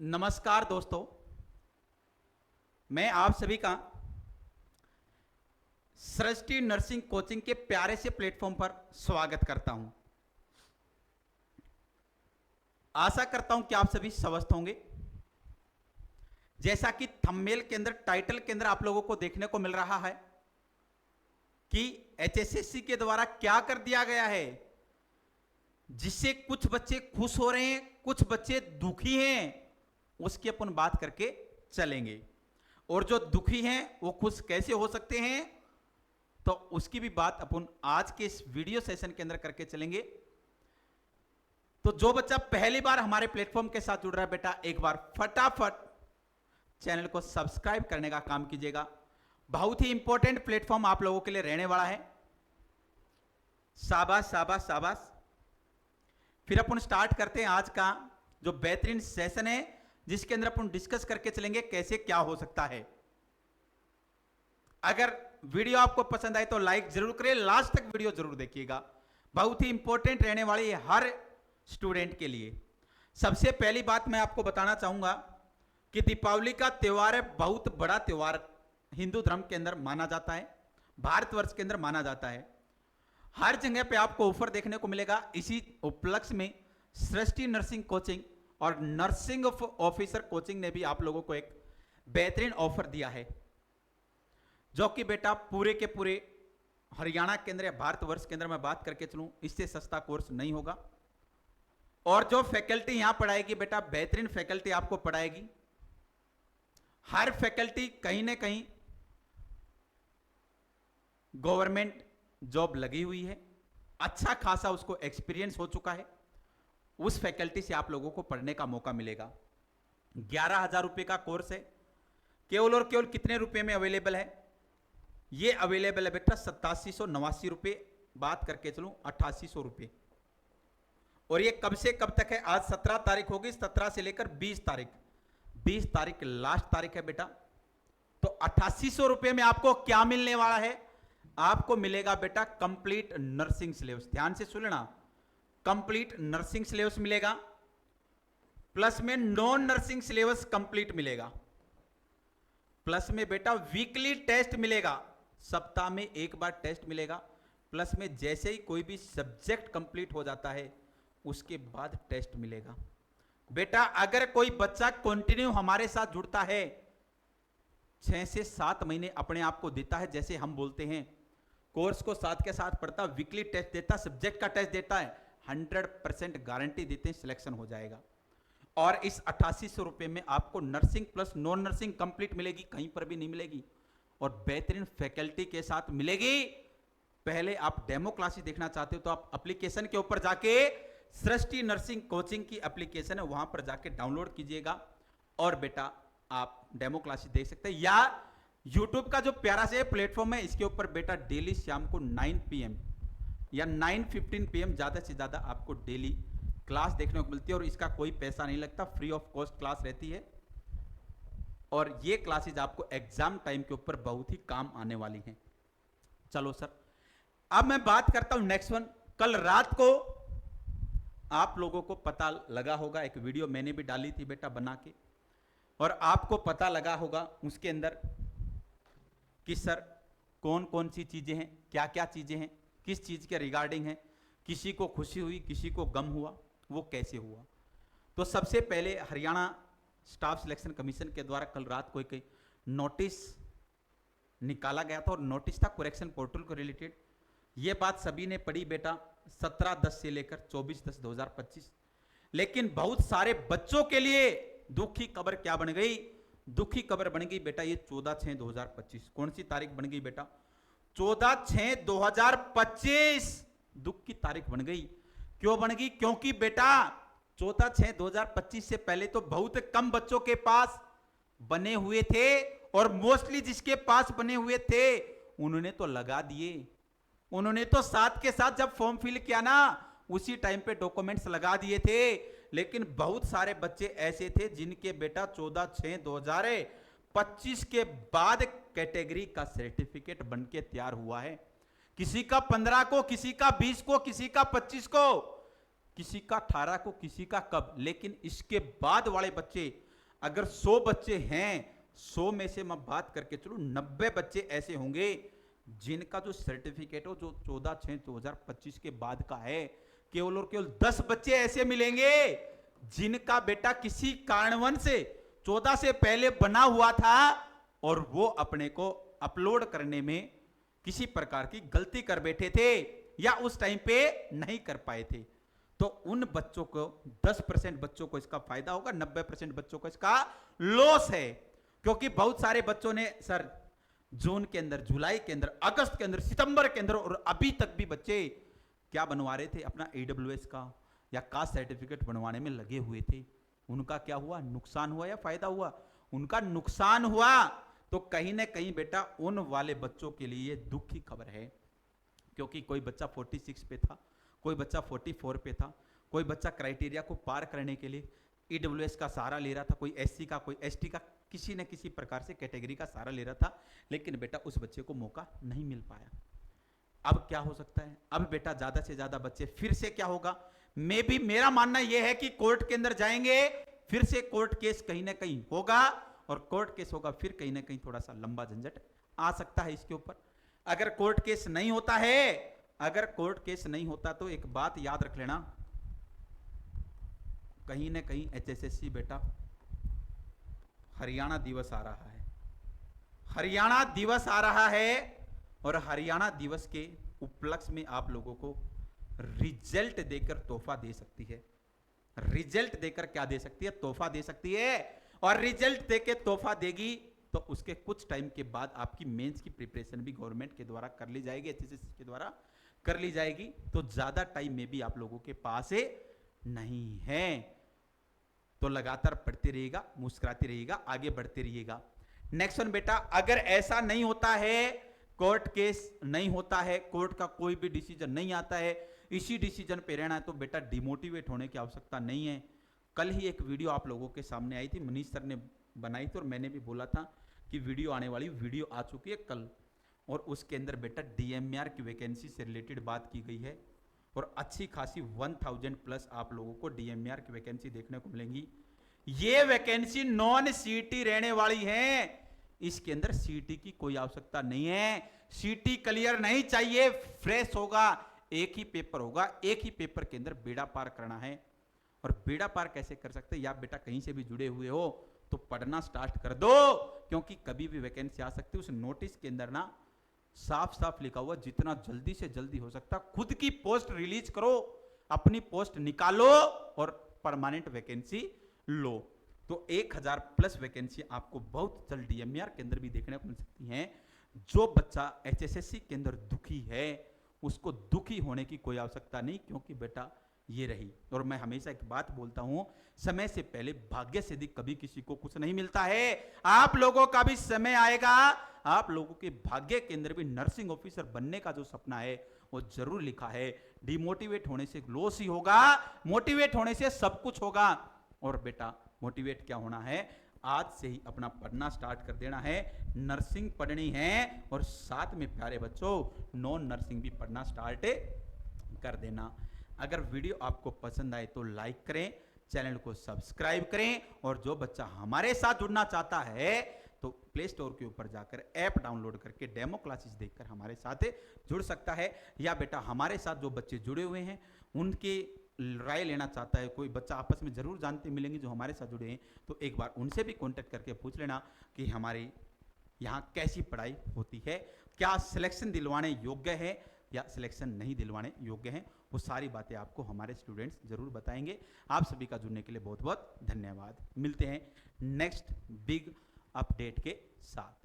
नमस्कार दोस्तों, मैं आप सभी का सृष्टि नर्सिंग कोचिंग के प्यारे से प्लेटफॉर्म पर स्वागत करता हूं। आशा करता हूं कि आप सभी स्वस्थ होंगे। जैसा कि थंबनेल के अंदर, टाइटल के अंदर आप लोगों को देखने को मिल रहा है कि एचएसएससी के द्वारा क्या कर दिया गया है, जिससे कुछ बच्चे खुश हो रहे हैं, कुछ बच्चे दुखी हैं, उसकी अपन बात करके चलेंगे। और जो दुखी हैं वो खुश कैसे हो सकते हैं, तो उसकी भी बात अपन आज के इस वीडियो सेशन के अंदर करके चलेंगे। तो जो बच्चा पहली बार हमारे प्लेटफॉर्म के साथ जुड़ रहा है, बेटा एक बार फटाफट चैनल को सब्सक्राइब करने का काम कीजिएगा। बहुत ही इंपॉर्टेंट प्लेटफॉर्म आप लोगों के लिए रहने वाला है। शाबाश शाबाश शाबाश। फिर अपन स्टार्ट करते हैं आज का जो बेहतरीन सेशन है, जिसके अंदर अपन डिस्कस करके चलेंगे कैसे क्या हो सकता है। अगर वीडियो आपको पसंद आए तो लाइक जरूर करें, लास्ट तक वीडियो जरूर देखिएगा, बहुत ही इंपॉर्टेंट रहने वाली है हर स्टूडेंट के लिए। सबसे पहली बात मैं आपको बताना चाहूंगा कि दीपावली का त्यौहार है, बहुत बड़ा त्यौहार हिंदू धर्म के अंदर माना जाता है, भारतवर्ष के अंदर माना जाता है। हर जगह पे आपको ऑफर देखने को मिलेगा। इसी उपलक्ष्य में सृष्टि नर्सिंग कोचिंग और नर्सिंग ऑफिसर कोचिंग ने भी आप लोगों को एक बेहतरीन ऑफर दिया है, जो कि बेटा पूरे के पूरे हरियाणा के अंदर या भारतवर्ष के अंदर मैं बात करके चलूं, इससे सस्ता कोर्स नहीं होगा। और जो फैकल्टी यहां पढ़ाएगी बेटा, बेहतरीन फैकल्टी आपको पढ़ाएगी। हर फैकल्टी कहीं ना कहीं गवर्नमेंट जॉब लगी हुई है, अच्छा खासा उसको एक्सपीरियंस हो चुका है। उस फैकल्टी से आप लोगों को पढ़ने का मौका मिलेगा। 11,000 रुपए का कोर्स है। केवल और केवल कितने रुपए में अवेलेबल है? ये अवेलेबल है बेटा 8789 रुपए, बात करके चलूं 8800 रुपए। और ये कब से कब तक है? आज 17 तारीख होगी, 17 से लेकर 20 तारीख, 20 तारीख लास्ट तारीख है बेटा। तो 8800 रुपए में आपको क्या मिलने वाला है? आपको मिलेगा बेटा कंप्लीट नर्सिंग सिलेबस। ध्यान से सुनना, कंप्लीट नर्सिंग सिलेबस मिलेगा, प्लस में नॉन नर्सिंग सिलेबस कंप्लीट मिलेगा, प्लस में बेटा वीकली टेस्ट मिलेगा, सप्ताह में एक बार टेस्ट मिलेगा, प्लस में जैसे ही कोई भी सब्जेक्ट कंप्लीट हो जाता है उसके बाद टेस्ट मिलेगा। बेटा अगर कोई बच्चा कंटिन्यू हमारे साथ जुड़ता है, 6 से 7 महीने अपने आप को देता है, जैसे हम बोलते हैं कोर्स को साथ के साथ पढ़ता, वीकली टेस्ट देता, सब्जेक्ट का टेस्ट देता है, 100% गारंटी देते हैं सिलेक्शन हो जाएगा। और इस 8800 रुपए में आपको nursing plus non nursing complete मिलेगी, कहीं पर भी नहीं मिलेगी, और बेहतरीन फैकल्टी के साथ मिलेगी। पहले आप डेमो क्लासेस देखना चाहते हो तो आप एप्लीकेशन के ऊपर जाके, सृष्टि नर्सिंग कोचिंग की एप्लीकेशन है, वहां पर जाके डाउनलोड कीजिएगा और बेटा आप डेमो क्लासेस देख सकते हैं। या यूट्यूब का जो प्यारा से प्लेटफॉर्म है, इसके ऊपर बेटा डेली शाम को 9 PM या 9:15 PM ज्यादा से ज्यादा आपको डेली क्लास देखने को मिलती है, और इसका कोई पैसा नहीं लगता, फ्री ऑफ कॉस्ट क्लास रहती है। और ये क्लासेज आपको एग्जाम टाइम के ऊपर बहुत ही काम आने वाली हैं। चलो सर, अब मैं बात करता हूं नेक्स्ट वन। कल रात को आप लोगों को पता लगा होगा, एक वीडियो मैंने भी डाली थी बेटा बना के, और आपको पता लगा होगा उसके अंदर कि सर कौन कौन सी चीजें हैं, क्या क्या चीजें हैं, किस चीज के रिगार्डिंग है, किसी को खुशी हुई, किसी को गम हुआ, वो कैसे हुआ। तो सबसे पहले हरियाणा स्टाफ सिलेक्शन कमीशन के द्वारा कल रात को एक नोटिस निकाला गया था, और नोटिस था करेक्शन पोर्टल को रिलेटेड। ये बात सभी ने पढ़ी बेटा, 17/10 से लेकर 24/10/2025। लेकिन बहुत सारे बच्चों के लिए दुख की खबर क्या बन गई? दुखी खबर बन गई बेटा ये 14/6/2025। कौन सी तारीख बन गई बेटा? 14/6/2025 दुख की तारीख बन गई। क्यों बन गई? क्योंकि बेटा 14/6/2025 से पहले तो बहुत कम बच्चों के पास बने हुए थे, और मोस्टली जिसके पास बने हुए थे उन्होंने तो लगा दिए, उन्होंने तो साथ के साथ जब फॉर्म फिल किया ना, उसी टाइम पे डॉक्यूमेंट्स लगा दिए थे। लेकिन बहुत सारे बच्चे ऐसे थे जिनके बेटा 14/6/2025 के बाद कैटेगरी का सर्टिफिकेट बनके तैयार हुआ है। किसी का 15 को, किसी का 20 को, किसी का 25 को, किसी का 18 को, किसी का कब, लेकिन इसके बाद वाले बच्चे अगर 100 बच्चे हैं, 100 में से मैं बात करके चलूं 90 बच्चे ऐसे होंगे जिनका जो सर्टिफिकेट हो जो 14/6/2025 के बाद का है, केवल और केवल 10 बच्चे ऐसे मिलेंगे जिनका बेटा किसी कारणवश से 14 से पहले बना हुआ था और वो अपने को अपलोड करने में किसी प्रकार की गलती कर बैठे थे या उस टाइम पे नहीं कर पाए थे। तो उन बच्चों को 10% बच्चों को इसका फायदा होगा, 90% बच्चों को इसका लॉस है। क्योंकि बहुत सारे बच्चों ने सर जून के अंदर, जुलाई के अंदर, अगस्त के अंदर, सितंबर के अंदर और अभी तक भी बच्चे क्या बनवा रहे थे, अपना AWS का या कास्ट सर्टिफिकेट बनवाने में लगे हुए थे। उनका क्या हुआ, नुकसान हुआ या फायदा हुआ? उनका नुकसान हुआ। तो कहीं ना कहीं बेटा उन वाले बच्चों के लिए दुख की खबर है, क्योंकि कोई बच्चा 46 पे था, कोई बच्चा 44 पे था, कोई बच्चा क्राइटेरिया को पार करने के लिए AWS का सहारा ले रहा था, कोई SC का, कोई ST का, किसी न किसी प्रकार से कैटेगरी का सहारा ले रहा था, लेकिन बेटा उस बच्चे को मौका नहीं मिल पाया। अब क्या हो सकता है? अब बेटा ज्यादा से ज्यादा बच्चे फिर से क्या होगा, मेरा मानना यह है कि कोर्ट के अंदर जाएंगे, फिर से कोर्ट केस कहीं ना कहीं होगा और कोर्ट केस होगा, फिर कहीं ना कहीं थोड़ा सा लंबा झंझट आ सकता है इसके ऊपर। अगर कोर्ट केस नहीं होता है, अगर कोर्ट केस नहीं होता तो एक बात याद रख लेना, कहीं ना कहीं HSSC बेटा हरियाणा दिवस आ रहा है, हरियाणा दिवस आ रहा है और हरियाणा दिवस के उपलक्ष्य में आप लोगों को रिजल्ट देकर तोहफा दे सकती है। रिजल्ट देकर क्या दे सकती है? तोहफा दे सकती है। और रिजल्ट देके तोहफा देगी तो उसके कुछ टाइम के बाद आपकी मेंस की प्रिपरेशन भी गवर्नमेंट के द्वारा कर ली जाएगी, HSSC के द्वारा कर ली जाएगी। तो ज्यादा टाइम में भी आप लोगों के पास नहीं है, तो लगातार पढ़ते रहिएगा, मुस्कुराते रहिएगा, आगे बढ़ते रहिएगा। नेक्स्ट वन बेटा, अगर ऐसा नहीं होता है, कोर्ट केस नहीं होता है, कोर्ट का कोई भी डिसीजन नहीं आता है, इसी डिसीजन पे रहना है, तो बेटा डिमोटिवेट होने की आवश्यकता नहीं है। कल ही एक वीडियो आप लोगों के सामने आई थी, मनीष सर ने बनाई थी और मैंने भी बोला था कि वीडियो आने वाली, वीडियो आ चुकी है कल, और उसके अंदर बेटा DMAR की वैकेंसी से रिलेटेड बात की गई है और अच्छी खासी 1000 प्लस आप लोगों को DMAR की वैकेंसी देखने को मिलेंगी। ये वैकेंसी नॉन CET रहने वाली है, इसके अंदर CET की कोई आवश्यकता नहीं है। CET क्लियर नहीं चाहिए, फ्रेश होगा, एक ही पेपर होगा, एक ही पेपर के अंदर बेड़ा पार करना है। और बेड़ा पार कैसे कर सकते हैं? या बेटा कहीं से भी जुड़े हुए हो तो पढ़ना स्टार्ट कर दो, क्योंकि कभी भी वैकेंसी आ सकती है। उस नोटिस के अंदर ना साफ साफ लिखा हुआ, जितना जल्दी से जल्दी हो सकता खुद की पोस्ट रिलीज करो, अपनी पोस्ट निकालो और परमानेंट वैकेंसी लो। तो 1000 प्लस वैकेंसी आपको बहुत जल्द DMAR के अंदर भी देखने को मिल सकती हैं। जो बच्चा HSSC के अंदर दुखी है, उसको दुखी होने की कोई आवश्यकता नहीं, क्योंकि बेटा ये रही। और मैं हमेशा एक बात बोलता हूं, समय से पहले भाग्य से अधिक कभी किसी को कुछ नहीं मिलता है। आप लोगों का भी समय आएगा, आप लोगों के भाग्य के अंदर भी नर्सिंग ऑफिसर बनने का जो सपना है वो जरूर लिखा है। डिमोटिवेट होने से लॉस ही होगा, मोटिवेट होने से सब कुछ होगा। और बेटा मोटिवेट क्या होना है, आज से ही अपना पढ़ना स्टार्ट कर देना है। नर्सिंग पढ़नी है और साथ में प्यारे बच्चों नॉन नर्सिंग भी पढ़ना स्टार्ट कर देना। अगर वीडियो आपको पसंद आए तो लाइक करें, चैनल को सब्सक्राइब करें, और जो बच्चा हमारे साथ जुड़ना चाहता है तो प्ले स्टोर के ऊपर जाकर ऐप डाउनलोड करके डेमो क्लासेस देखकर हमारे साथ जुड़ सकता है। या बेटा हमारे साथ जो बच्चे जुड़े हुए हैं उनकी राय लेना चाहता है, कोई बच्चा आपस में जरूर जानते मिलेंगे जो हमारे साथ जुड़े हैं, तो एक बार उनसे भी कांटेक्ट करके पूछ लेना कि हमारे यहाँ कैसी पढ़ाई होती है, क्या सिलेक्शन दिलवाने योग्य है या सिलेक्शन नहीं दिलवाने योग्य हैं। वो सारी बातें आपको हमारे स्टूडेंट्स जरूर बताएंगे। आप सभी का जुड़ने के लिए बहुत बहुत धन्यवाद। मिलते हैं नेक्स्ट बिग अपडेट के साथ।